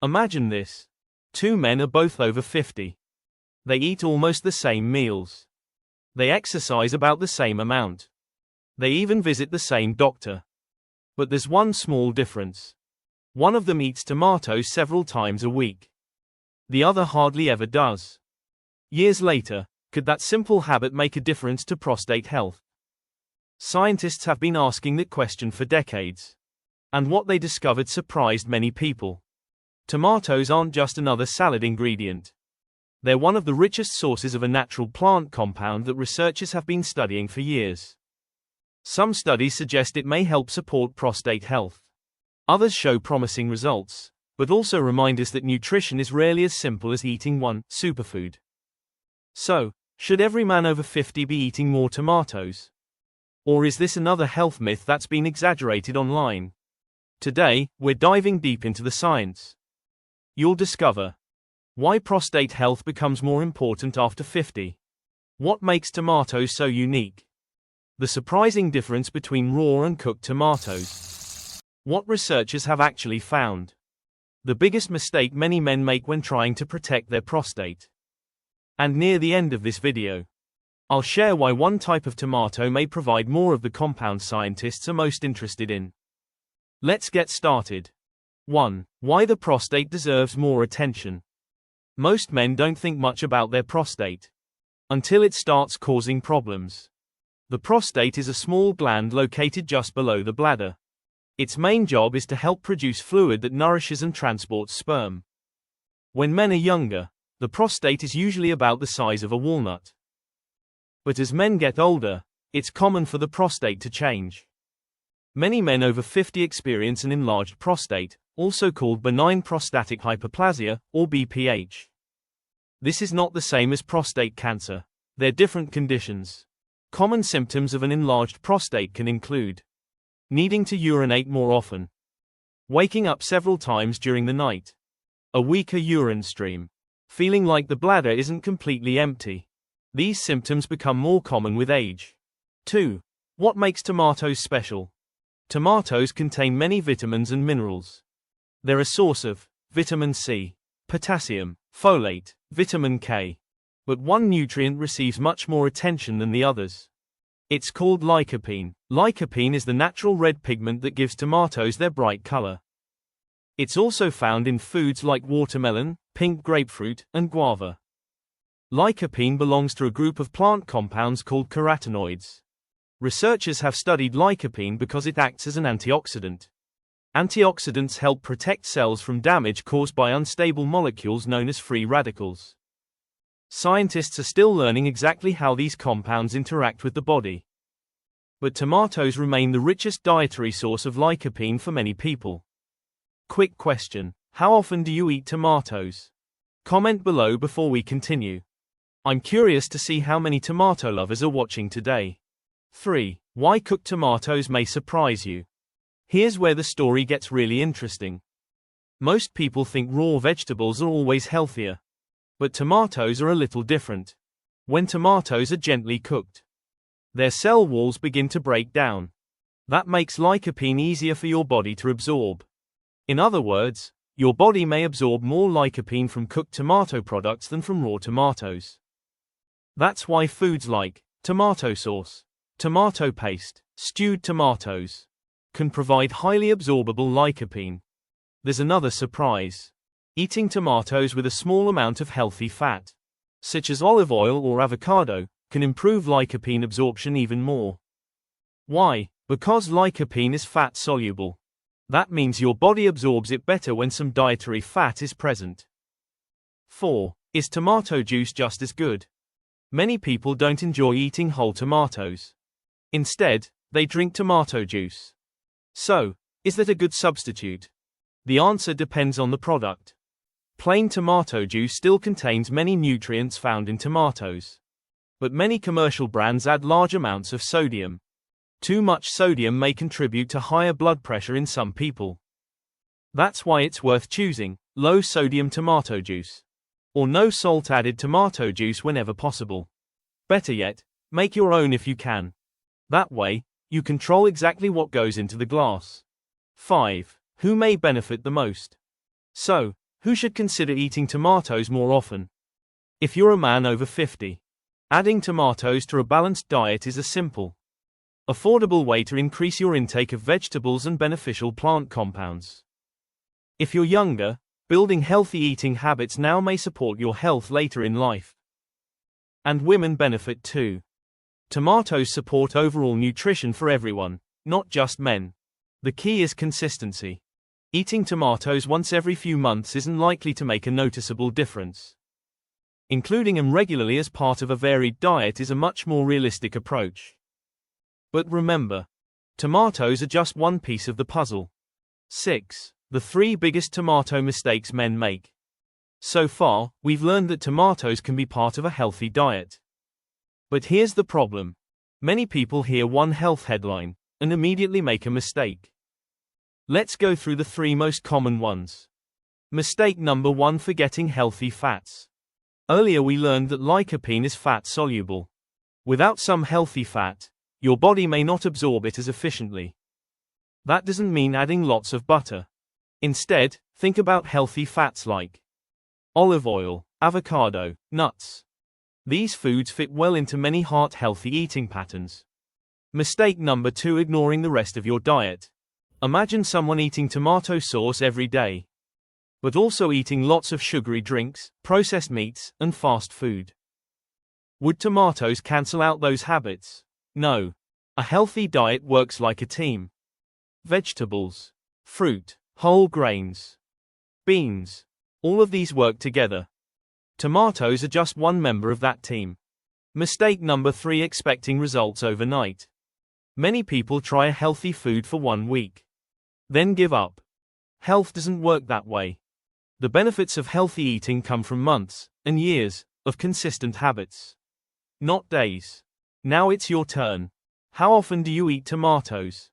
Imagine this. Two men are both over 50. They eat almost the same meals. They exercise about the same amount. They even visit the same doctor. But there's one small difference. One of them eats tomatoes several times a week. The other hardly ever does. Years later, could that simple habit make a difference to prostate health? Scientists have been asking that question for decades. And what they discovered surprised many people. Tomatoes aren't just another salad ingredient. They're one of the richest sources of a natural plant compound that researchers have been studying for years. Some studies suggest it may help support prostate health. Others show promising results, but also remind us that nutrition is rarely as simple as eating one superfood. So, should every man over 50 be eating more tomatoes? Or is this another health myth that's been exaggerated online? Today, we're diving deep into the science. You'll discover why prostate health becomes more important after 50. What makes tomatoes so unique? The surprising difference between raw and cooked tomatoes. What researchers have actually found. The biggest mistake many men make when trying to protect their prostate. And near the end of this video, I'll share why one type of tomato may provide more of the compound scientists are most interested in. Let's get started. 1. Why the prostate deserves more attention. Most men don't think much about their prostate until it starts causing problems. The prostate is a small gland located just below the bladder. Its main job is to help produce fluid that nourishes and transports sperm. When men are younger, the prostate is usually about the size of a walnut. But as men get older, it's common for the prostate to change. Many men over 50 experience an enlarged prostate, also called benign prostatic hyperplasia, or BPH. This is not the same as prostate cancer. They're different conditions. Common symptoms of an enlarged prostate can include needing to urinate more often, waking up several times during the night, a weaker urine stream, feeling like the bladder isn't completely empty. These symptoms become more common with age. 2. What makes tomatoes special? Tomatoes contain many vitamins and minerals. They're a source of vitamin C, potassium, folate, vitamin K. But one nutrient receives much more attention than the others. It's called lycopene. Lycopene is the natural red pigment that gives tomatoes their bright color. It's also found in foods like watermelon, pink grapefruit, and guava. Lycopene belongs to a group of plant compounds called carotenoids. Researchers have studied lycopene because it acts as an antioxidant. Antioxidants help protect cells from damage caused by unstable molecules known as free radicals. Scientists are still learning exactly how these compounds interact with the body. But tomatoes remain the richest dietary source of lycopene for many people. Quick question: how often do you eat tomatoes? Comment below before we continue. I'm curious to see how many tomato lovers are watching today. 3. Why cooked tomatoes may surprise you. Here's where the story gets really interesting. Most people think raw vegetables are always healthier. But tomatoes are a little different. When tomatoes are gently cooked, their cell walls begin to break down. That makes lycopene easier for your body to absorb. In other words, your body may absorb more lycopene from cooked tomato products than from raw tomatoes. That's why foods like tomato sauce, tomato paste, stewed tomatoes can provide highly absorbable lycopene. There's another surprise. Eating tomatoes with a small amount of healthy fat, such as olive oil or avocado, can improve lycopene absorption even more. Why? Because lycopene is fat soluble. That means your body absorbs it better when some dietary fat is present. 4. Is tomato juice just as good? Many people don't enjoy eating whole tomatoes. Instead, they drink tomato juice. So, is that a good substitute? The answer depends on the product. Plain tomato juice still contains many nutrients found in tomatoes. But many commercial brands add large amounts of sodium. Too much sodium may contribute to higher blood pressure in some people. That's why it's worth choosing low sodium tomato juice, or no salt added tomato juice whenever possible. Better yet, make your own if you can. That way, you control exactly what goes into the glass. 5. Who may benefit the most? So, Who should consider eating tomatoes more often? If you're a man over 50, adding tomatoes to a balanced diet is a simple, affordable way to increase your intake of vegetables and beneficial plant compounds. If you're younger, building healthy eating habits now may support your health later in life. And women benefit too. Tomatoes support overall nutrition for everyone, not just men. The key is consistency. Eating tomatoes once every few months isn't likely to make a noticeable difference. Including them regularly as part of a varied diet is a much more realistic approach. But remember, tomatoes are just one piece of the puzzle. 6. The 3 biggest tomato mistakes men make. So far, we've learned that tomatoes can be part of a healthy diet. But here's the problem. Many people hear one health headline and immediately make a mistake. Let's go through the 3 most common ones. Mistake number 1: forgetting healthy fats. Earlier we learned that lycopene is fat soluble. Without some healthy fat, your body may not absorb it as efficiently. That doesn't mean adding lots of butter. Instead, think about healthy fats like olive oil, avocado, nuts. These foods fit well into many heart-healthy eating patterns. Mistake number 2: ignoring the rest of your diet. Imagine someone eating tomato sauce every day, but also eating lots of sugary drinks, processed meats, and fast food. Would tomatoes cancel out those habits? No. A healthy diet works like a team. Vegetables, fruit, whole grains, beans, all of these work together. Tomatoes are just one member of that team. Mistake number 3: expecting results overnight. Many people try a healthy food for 1 week, then give up. Health doesn't work that way. The benefits of healthy eating come from months and years of consistent habits, not days. Now it's your turn. How often do you eat tomatoes?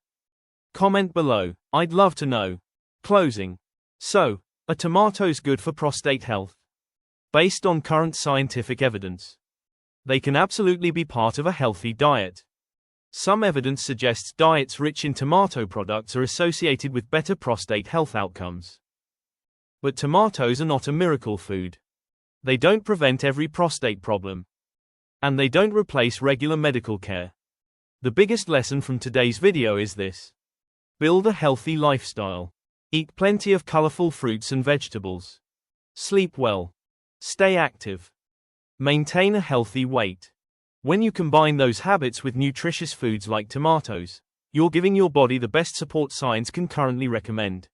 Comment below, I'd love to know. Closing. So, are tomatoes good for prostate health? Based on current scientific evidence, they can absolutely be part of a healthy diet. Some evidence suggests diets rich in tomato products are associated with better prostate health outcomes. But tomatoes are not a miracle food. They don't prevent every prostate problem. And they don't replace regular medical care. The biggest lesson from today's video is this: build a healthy lifestyle. Eat plenty of colorful fruits and vegetables. Sleep well. Stay active. Maintain a healthy weight. When you combine those habits with nutritious foods like tomatoes, you're giving your body the best support science can currently recommend.